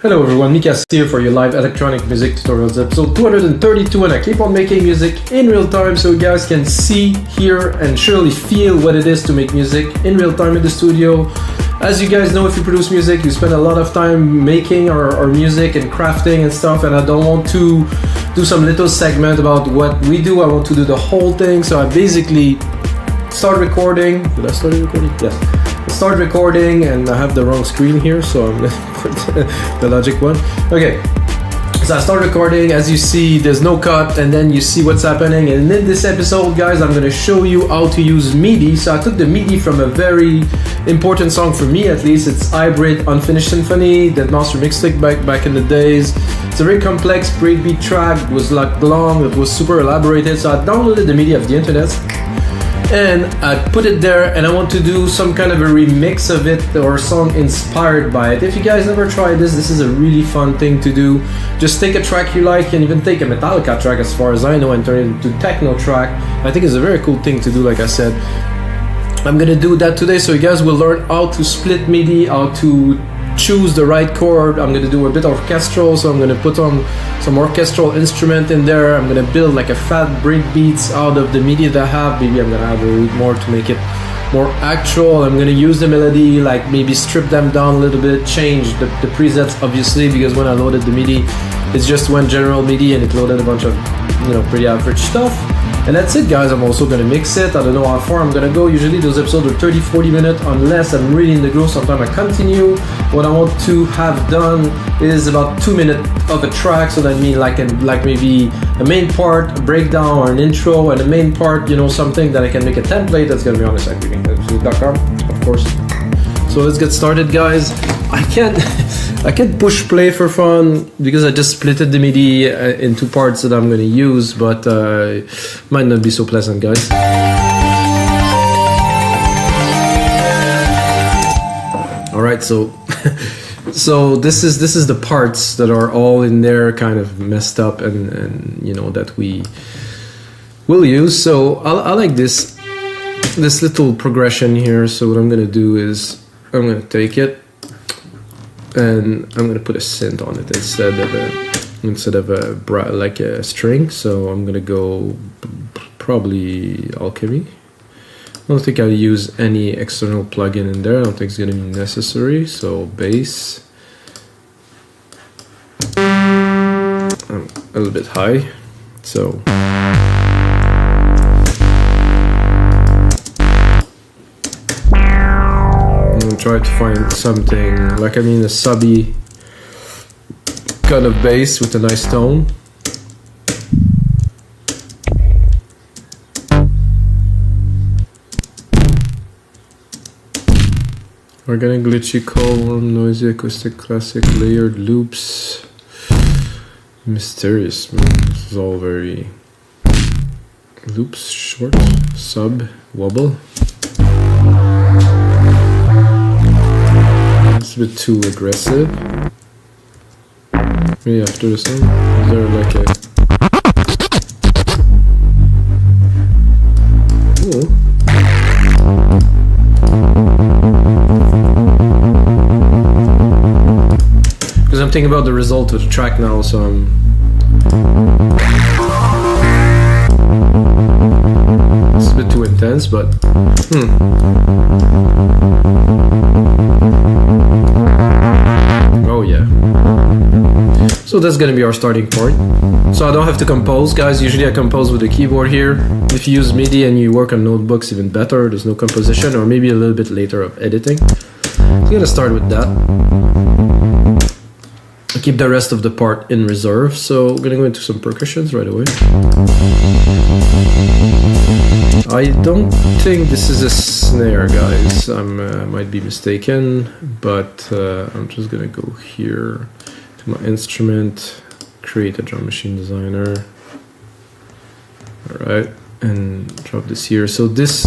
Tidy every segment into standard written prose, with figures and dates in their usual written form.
Hello everyone, Mikas here for your live electronic music tutorials episode 232, and I keep on making music in real time so you guys can see, hear and surely feel what it is to make music in real time in the studio. As you guys know, if you produce music, you spend a lot of time making our music and crafting and stuff, and I don't want to do some little segment about what we do. I want to do the whole thing, so I basically start recording. Did I start recording? Yes. I start recording and I have the wrong screen here, so I'm gonna put the Logic one. Okay, so I start recording. As you see, there's no cut, and then you see what's happening. And in this episode, guys, I'm gonna show you how to use MIDI. So I took the MIDI from a very important song for me, at least. It's Hybrid Unfinished Symphony that Master Mixed back in the days. It's a very complex breakbeat track. It was like long, it was super elaborated. So I downloaded the MIDI of the internet and I put it there, and I want to do some kind of a remix of it or a song inspired by it. If you guys never tried this is a really fun thing to do. Just take a track you like, and even take a Metallica track as far as I know and turn it into techno track. I think it's a very cool thing to do, like I said. I'm gonna do that today, so you guys will learn how to split MIDI, how to choose the right chord. I'm gonna do a bit of orchestral, so I'm gonna put on some orchestral instrument in there. I'm gonna build like a fat breakbeats out of the MIDI that I have. Maybe I'm gonna add a little bit more to make it more actual. I'm gonna use the melody, like maybe strip them down a little bit, change the presets obviously, because when I loaded the MIDI, it's just one general MIDI and it loaded a bunch of, you know, pretty average stuff. And that's it, guys. I'm also gonna mix it. I don't know how far I'm gonna go. Usually those episodes are 30-40 minutes unless I'm really in the groove. Sometimes I continue. What I want to have done is about 2 minutes of a track, so that means like maybe a main part, a breakdown or an intro, and a main part, you know, something that I can make a template that's gonna be on the sidechain.com, of course. So let's get started, guys. I can't push play for fun because I just splitted the MIDI into parts that I'm gonna use, but might not be so pleasant, guys. All right, so so this is the parts that are all in there, kind of messed up, and you know, that we will use. So I like this little progression here. So what I'm gonna do is I'm gonna take it and I'm gonna put a synth on it instead of a string. So I'm gonna go probably Alchemy. I don't think I'll use any external plugin in there. I don't think it's gonna be necessary. So bass, a little bit high. So try to find something like, a subby kind of bass with a nice tone. Organic, glitchy, calm, noisy, acoustic, classic, layered loops, mysterious. This is all very loops, short, sub, wobble. It's a bit too aggressive. Maybe after the song, is there like a... Ooh. Because I'm thinking about the result of the track now, so it's a bit too intense, but oh yeah. So that's gonna be our starting point. So I don't have to compose, guys. Usually I compose with the keyboard here. If you use MIDI and you work on notebooks, even better. There's no composition, or maybe a little bit later of editing. So I'm gonna start with that. I'll keep the rest of the part in reserve. So we're gonna go into some percussions right away. I don't think this is a snare, guys. I might be mistaken, but I'm just gonna go here to my instrument, create a drum machine designer. All right, and drop this here. So this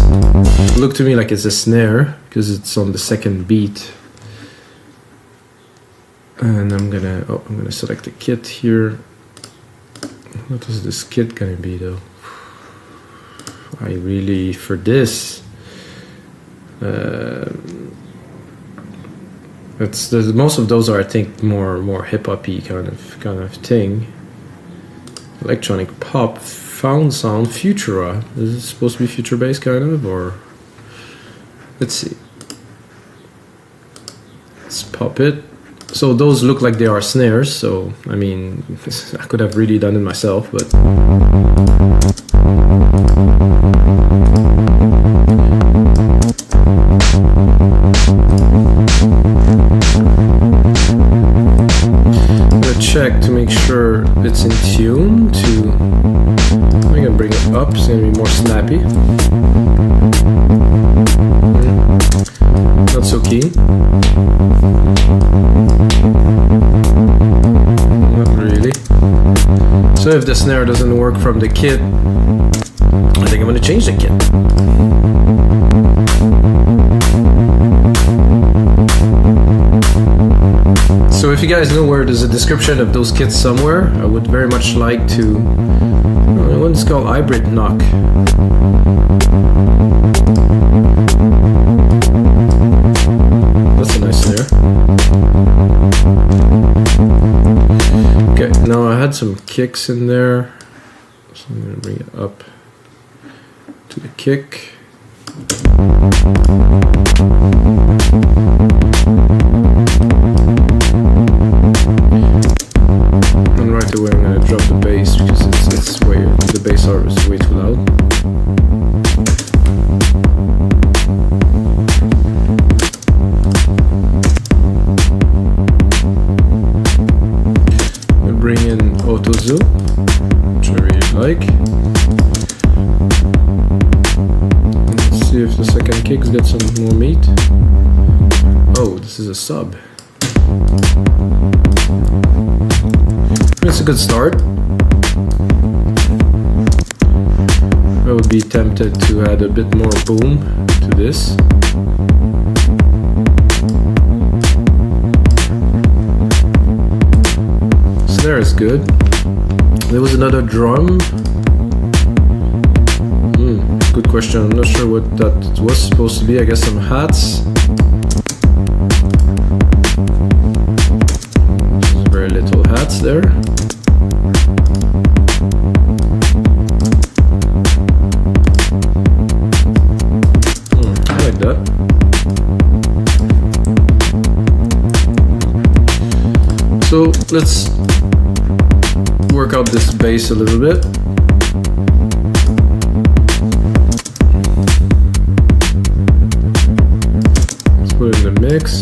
looked to me like it's a snare because it's on the second beat. And I'm gonna select the kit here. What is this kit gonna be though? For this, most of those are, I think, more hip hoppy kind of thing. Electronic pop, found sound, Futura. Is it supposed to be future bass kind of, or let's see. Let's pop it. So those look like they are snares. So I mean, I could have really done it myself, but. Check to make sure it's in tune to. I'm gonna bring it up, it's gonna be more snappy. Not so keen. Not really. So if the snare doesn't work from the kit, I think I'm gonna change the kit. So if you guys know where there's a description of those kits somewhere, I would very much like to. One's called Hybrid Knock. That's a nice snare. Okay, now I had some kicks in there, so I'm gonna bring it up to the kick. And right away I'm going to drop the bass because the bass art is way too loud. We'll bring in Auto Zoom, which I really like. Let's see if the second kick's got some more meat. Oh, this is a sub. It's a good start. I would be tempted to add a bit more boom to this. Snare is good. There was another drum. Good question. I'm not sure what that was supposed to be. I guess some hats. Very little hats there. I like that. So let's work out this bass a little bit. Let's put it in the mix.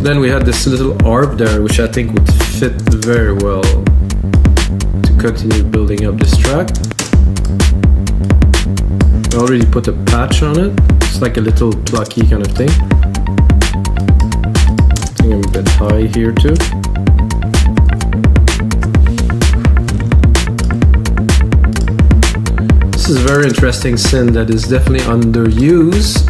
Then we had this little arp there, which I think would fit very well to continue building up this track. I already put a patch on it. It's like a little plucky kind of thing. I think I'm a bit high here too. This is a very interesting synth that is definitely underused.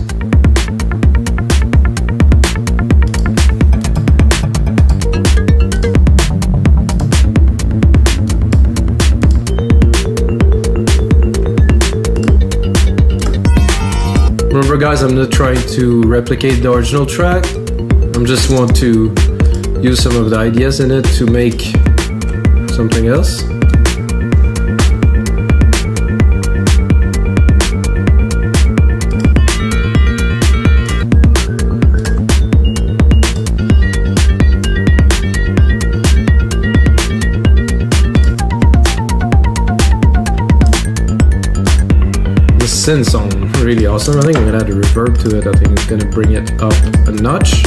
Remember guys, I'm not trying to replicate the original track. I just want to use some of the ideas in it to make something else. The synth sound really awesome. I think I'm gonna add a reverb to it. I think it's gonna bring it up a notch.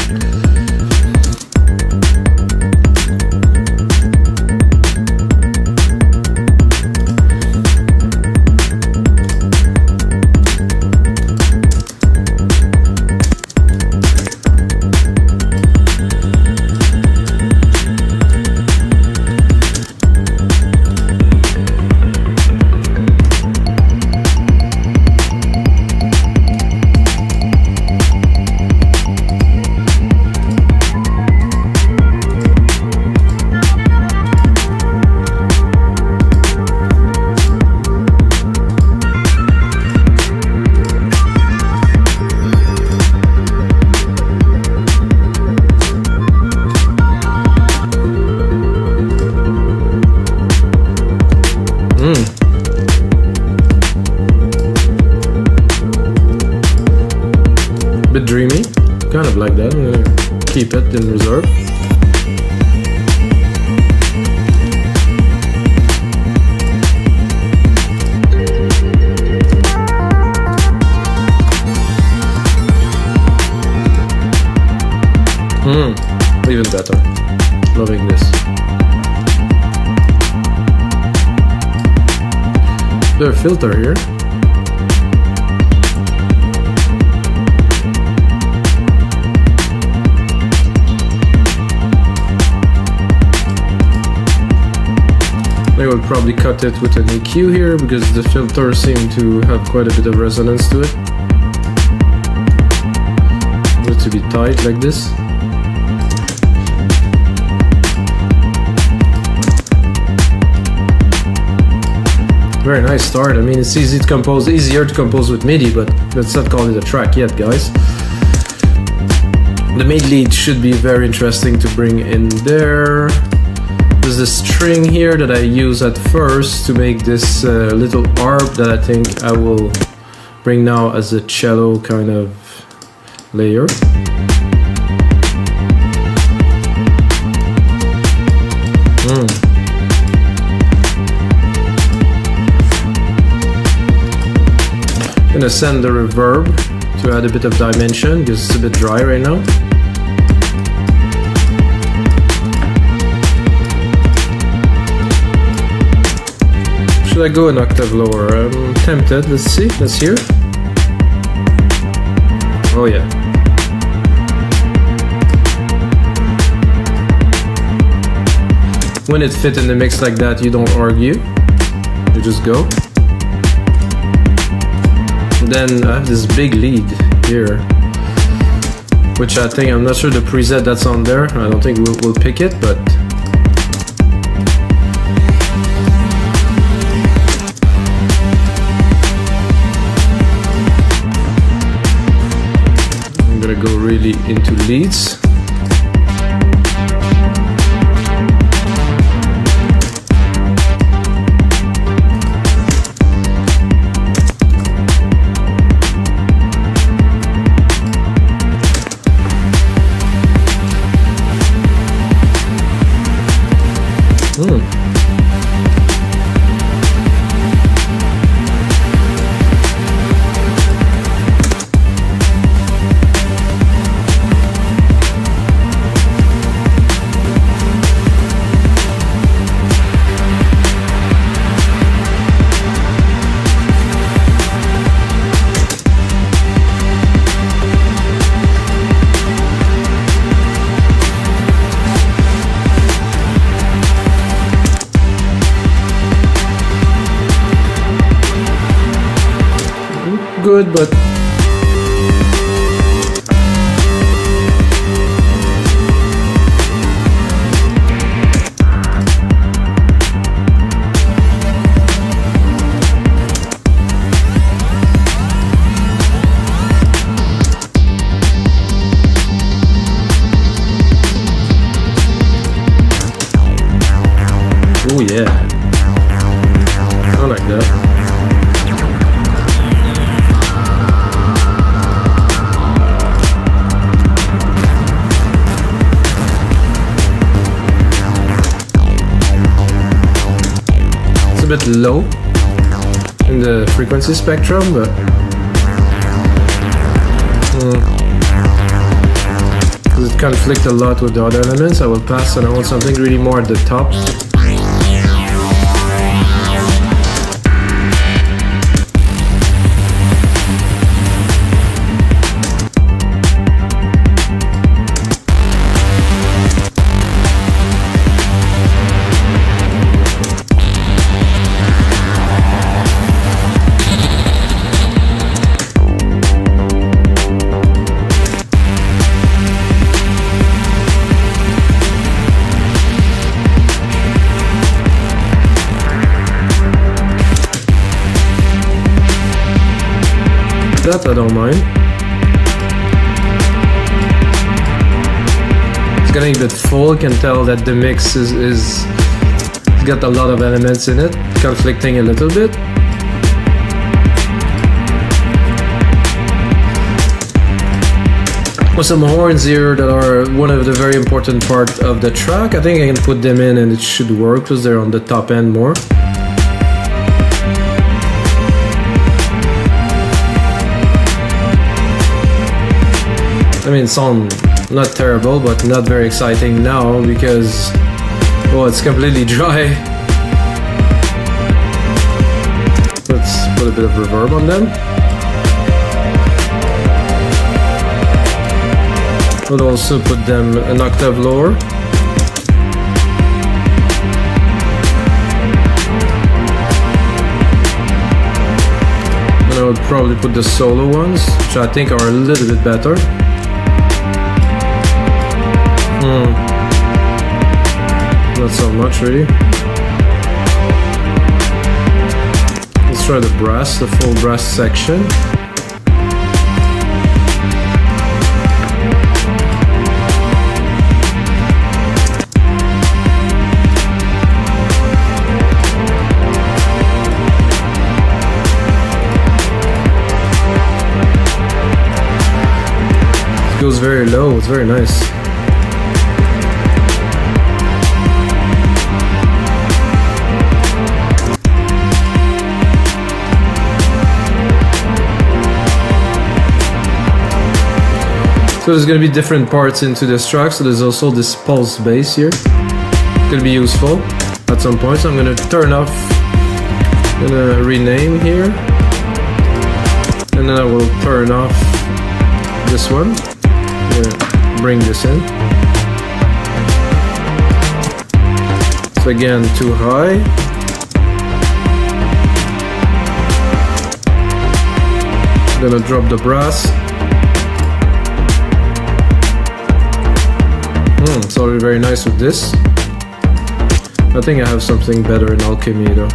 Bit dreamy, kind of like that. I'm gonna keep it in reserve. Even better. Loving this. There's a filter here. I will probably cut it with an EQ here because the filters seem to have quite a bit of resonance to it. Need to be tight like this. Very nice start. I mean, it's easy to compose, easier to compose with MIDI, but let's not call it a track yet, guys. The mid lead should be very interesting to bring in there. There's a string here that I use at first to make this little arp that I think I will bring now as a cello kind of layer. I'm gonna send the reverb to add a bit of dimension because it's a bit dry right now. Should I go an octave lower? I'm tempted. Let's see. Let's hear. Oh yeah. When it fits in the mix like that, you don't argue. You just go. Then I have this big lead here, which I think, I'm not sure the preset that's on there, I don't think we'll pick it, but I'm gonna go really into leads. Good, but oh yeah, I like that. Bit low in the frequency spectrum, but it conflicts a lot with the other elements. I will pass, and I want something really more at the top. That I don't mind. It's getting a bit full. You can tell that the mix is got a lot of elements in it, conflicting a little bit. with some horns here that are one of the very important part of the track. I think I can put them in and it should work because they're on the top end more. I mean, sound not terrible, but not very exciting now because, well, it's completely dry. Let's put a bit of reverb on them. We'll also put them an octave lower. And I would probably put the solo ones, which I think are a little bit better. Not so much really. Let's try the brass, the full brass section. It goes very low, it's very nice. So there's going to be different parts into this track, so there's also this pulse bass here. It's going to be useful at some point, so I'm going to turn off, I'm going to rename here, and then I will turn off this one. I'm going to bring this in. So again, too high. I'm going to drop the brass. It's already very nice with this. I think I have something better in Alchemy though.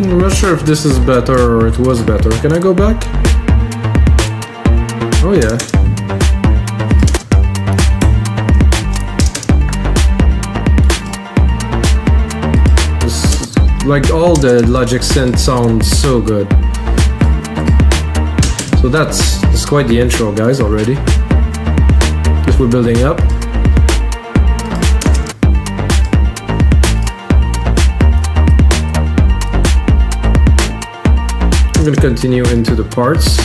I'm not sure if this is better or it was better. Can I go back? Oh yeah. This, like all the Logic synth sounds so good. So that's quite the intro, guys, already. Just we're building up. I'm going to continue into the parts.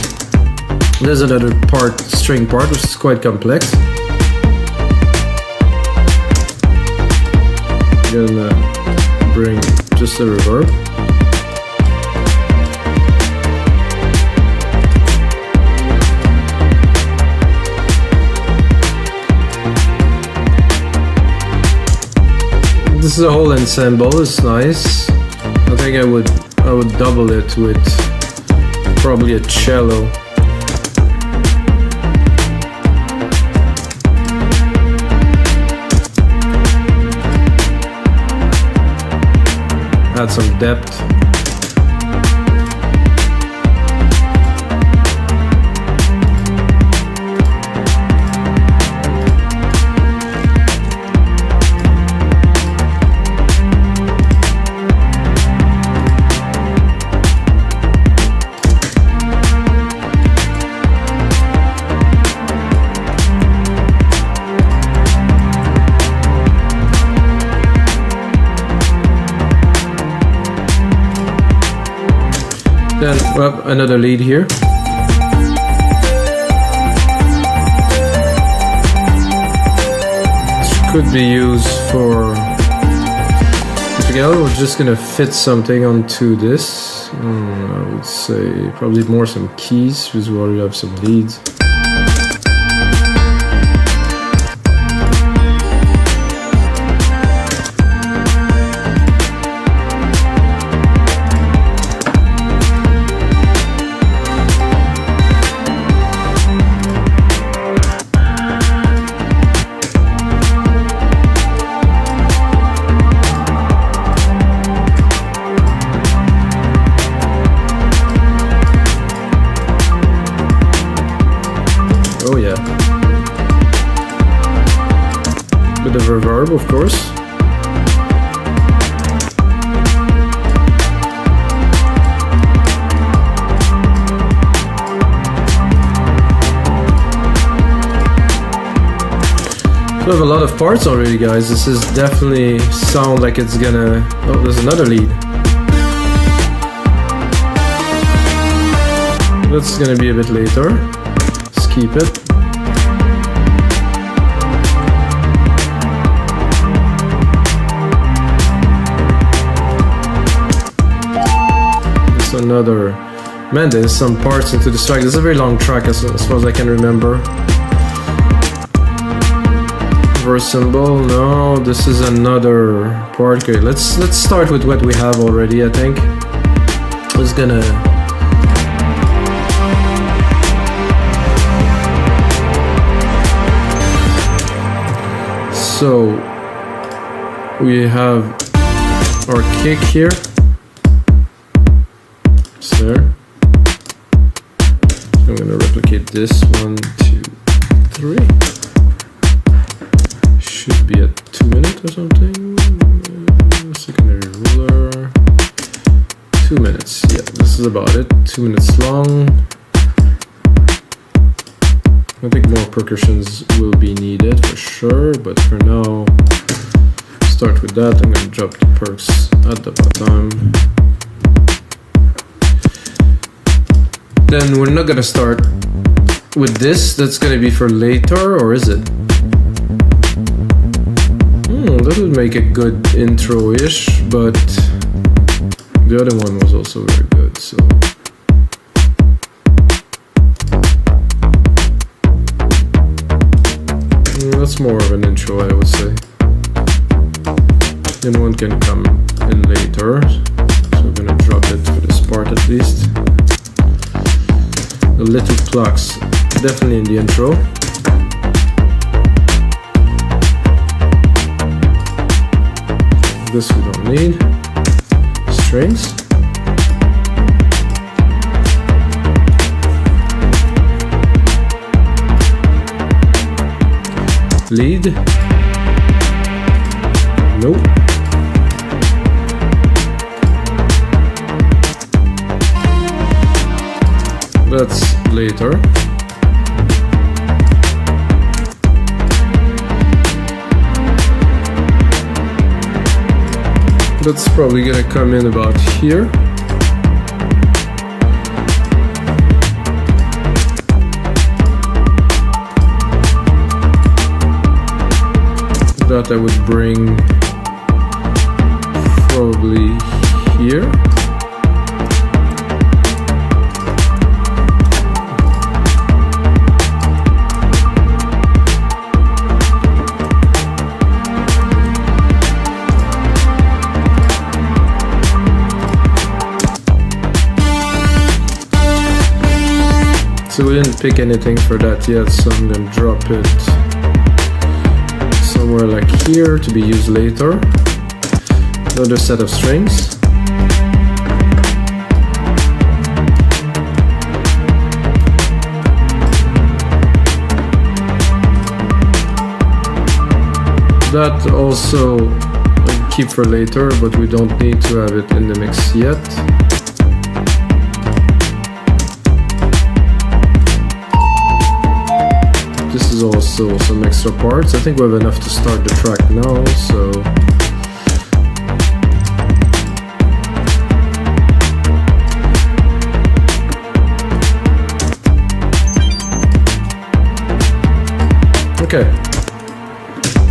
There's another part, string part, which is quite complex. I'm going to bring just a reverb. This is a whole ensemble, it's nice. I think I would double it with probably a cello. Add some depth. Then well, another lead here. Which could be used for together. We're just gonna fit something onto this. I would say probably more some keys because we already have some leads. intro, of course. We have a lot of parts already, guys. This is definitely sound like it's gonna... Oh, there's another lead. That's gonna be a bit later. Let's keep it. It's another... Man, there's some parts into this track. This is a very long track as far as I can remember. Verse symbol, no, this is another part. Okay, let's start with what we have already. I think it's gonna so we have our kick here. Snare. I'm gonna replicate this 1, 2, 3. Should be at 2 minutes or something. Secondary ruler. 2 minutes. Yeah, this is about it. 2 minutes long. I think more percussions will be needed for sure, but for now, start with that. I'm gonna drop the perks at the bottom. Then we're not gonna start with this. That's gonna be for later, or is it? That would make a good intro-ish, but the other one was also very good, so... That's more of an intro, I would say. Then one can come in later, so we're gonna drop it for this part at least. The little plucks, definitely in the intro. This we don't need. Strings. Lead. Nope. That's later. That's probably gonna come in about here. That I would bring probably here. So we didn't pick anything for that yet, so I'm gonna drop it somewhere like here to be used later. Another set of strings. That also I'll keep for later, but we don't need to have it in the mix yet. This is also some extra parts. I think we have enough to start the track now, so... Okay.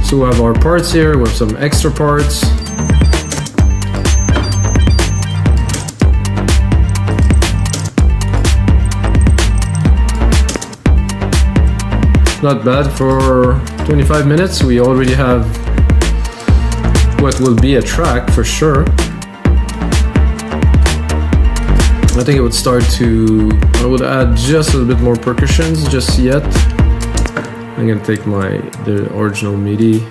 So we have our parts here, we have some extra parts. Not bad for 25 minutes. We already have what will be a track for sure. I think it would start to... I would add just a little bit more percussions just yet. I'm gonna take the original MIDI,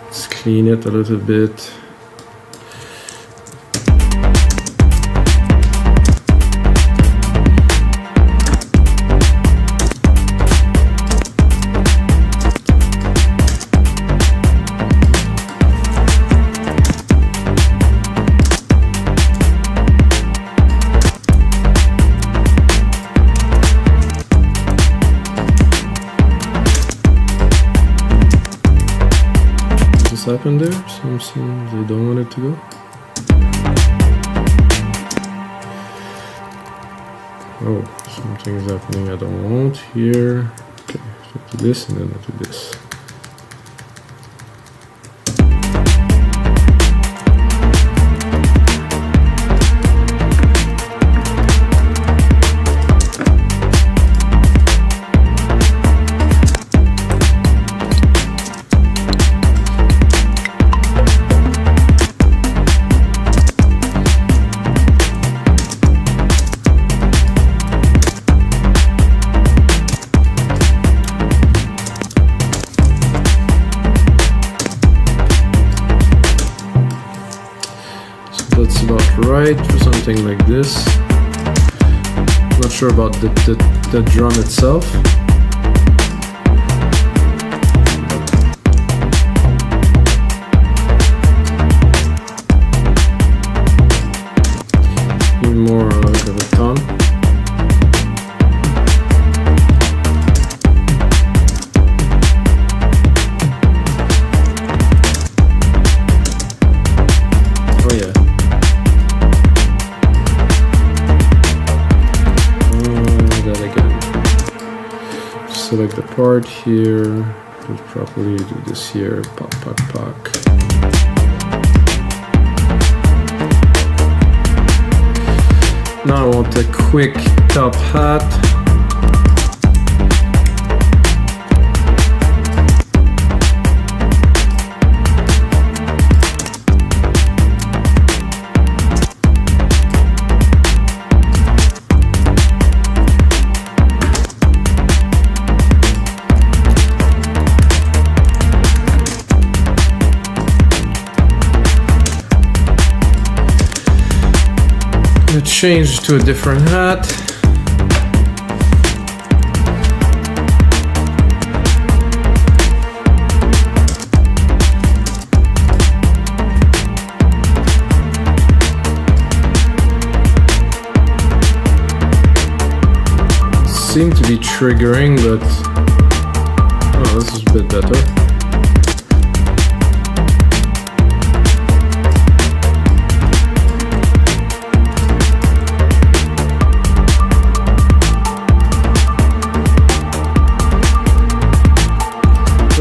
let's clean it a little bit. happened there? Something they don't want it to go. Oh, something is happening I don't want here. Okay, so I do this and then I do this. Right for something like this. Not sure about the drum itself. Even more like of a tone. Oh yeah. Select the part here, do it properly, do this here, pop, pop, pop. Now I want a quick top hat. Change to a different hat. Seem to be triggering, but oh, this is a bit better.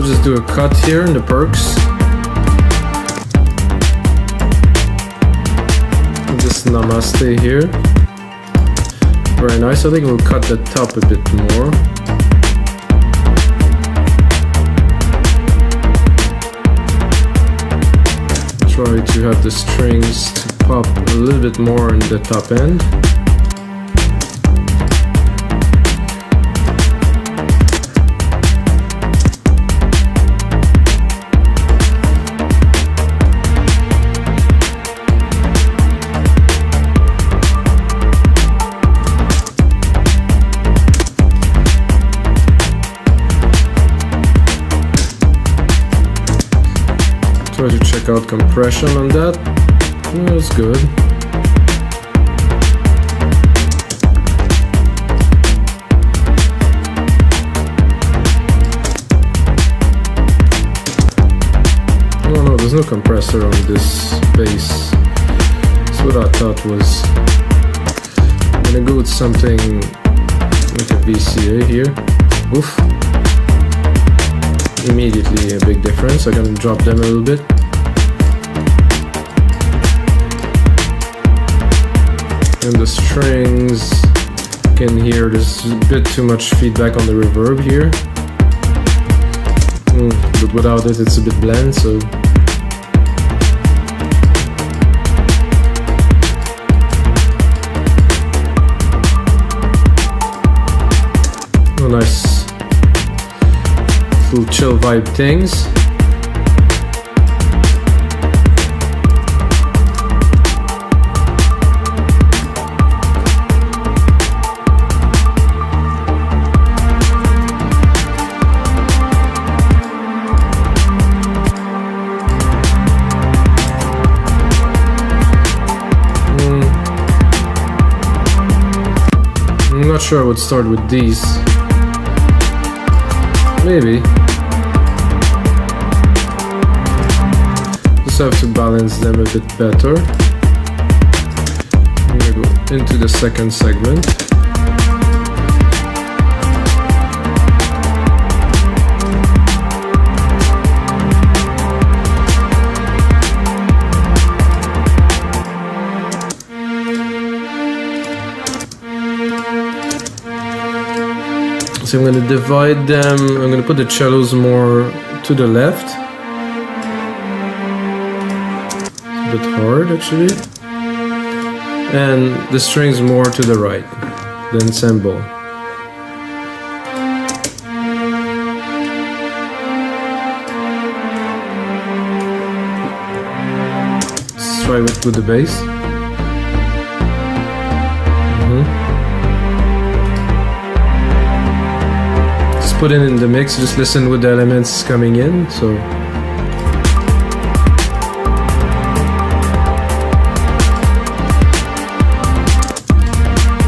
Just do a cut here in the perks. This namaste here. Very nice. I think we'll cut the top a bit more. Try to have the strings to pop a little bit more in the top end. Try to check out compression on that. That's good. Oh no, there's no compressor on this bass. That's what I thought was. I'm gonna go with something like a VCA here. Oof. Immediately a big difference. I'm gonna drop them a little bit. And the strings, you can hear there's a bit too much feedback on the reverb here. But without it, it's a bit bland, so. Oh, nice. Little chill vibe things. I'm not sure I would start with these. Maybe. have to balance them a bit better. I'm gonna go into the second segment. So I'm going to divide them. I'm going to put the cellos more to the left. It's a bit hard actually. And the strings more to the right, the ensemble. Let's try with the bass. Put it in the mix, just listen with the elements coming in, so.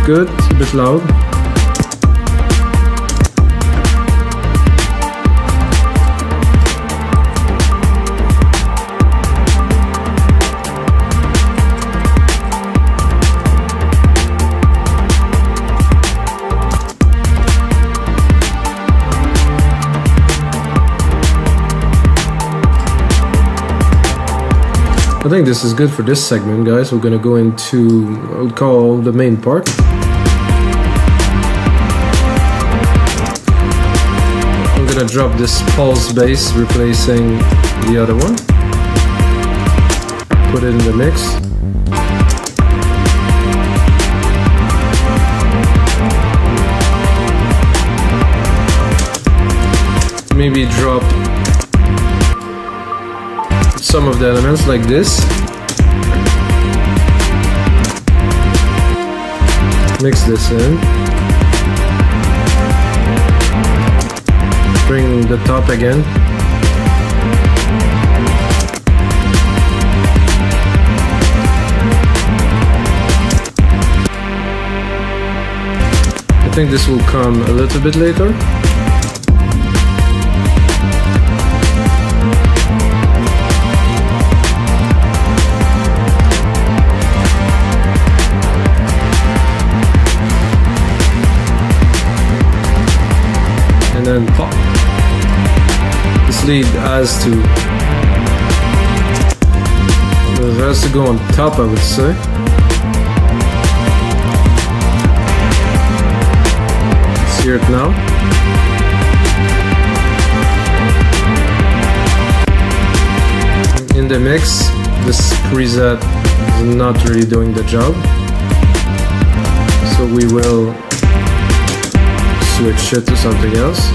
Good, it's a bit loud. I think this is good for this segment, guys. We're gonna go into, I would call the main part. I'm gonna drop this pulse bass, replacing the other one. Put it in the mix. Maybe drop some of the elements like this. Mix this in. Bring the top again. I think this will come a little bit later. And then pop. This lead has to go on top, I would say. Let's hear it now. In the mix, this preset is not really doing the job, so we will switch it to something else.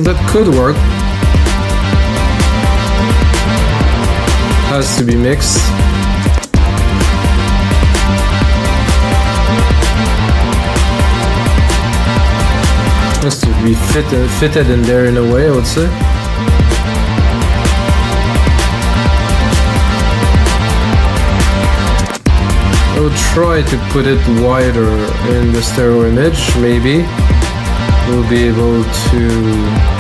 That could work. Has to be mixed. just to be fitted in there in a way, I would say. I will try to put it wider in the stereo image, maybe we'll be able to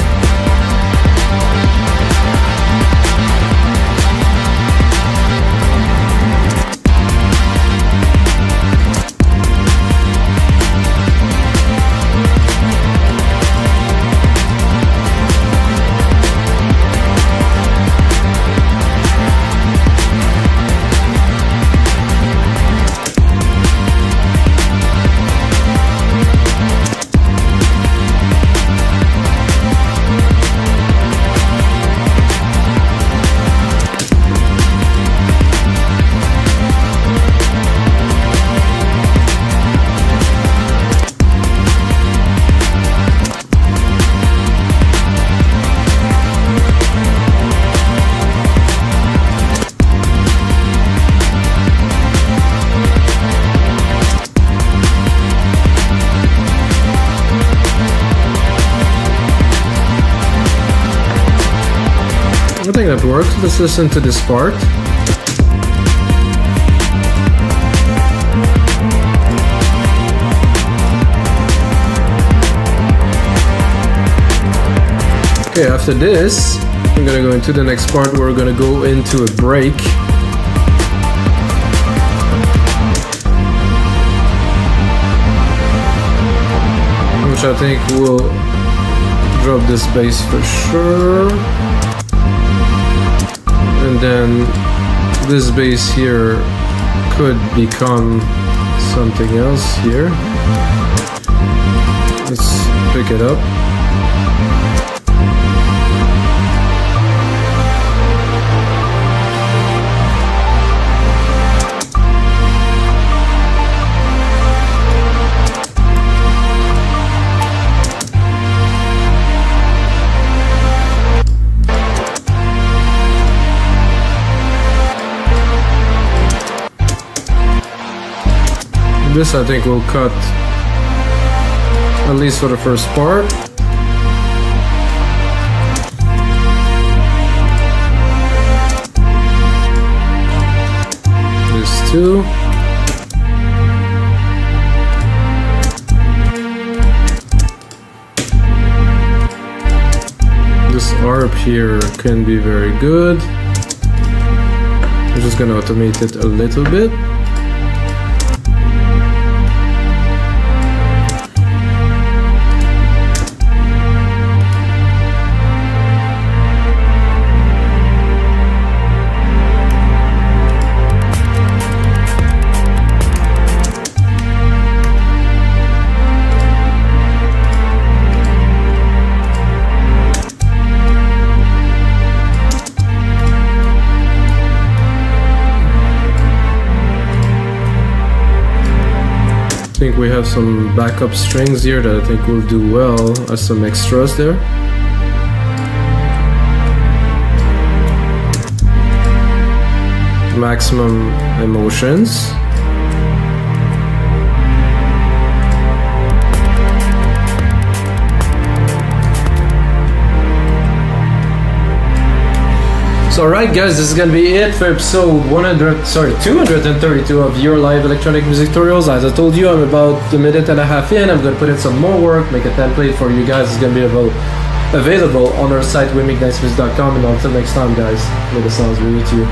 I think that works. Let's listen to this part. Okay, after this, I'm gonna go into the next part. We're gonna go into a break. Which I think will drop this bass for sure. And then this bass here could become something else here. Let's pick it up. This I think will cut, at least for the first part. This too. This ARP here can be very good. I'm just gonna automate it a little bit. I think we have some backup strings here that I think will do well as some extras there. Maximum emotions. So alright guys, this is gonna be it for episode 232 of your live electronic music tutorials. As I told you, I'm about a minute and a half in. I'm gonna put in some more work, make a template for you guys. It's gonna be available on our site, wimignicemusic.com. And until next time guys, may the sounds be with you.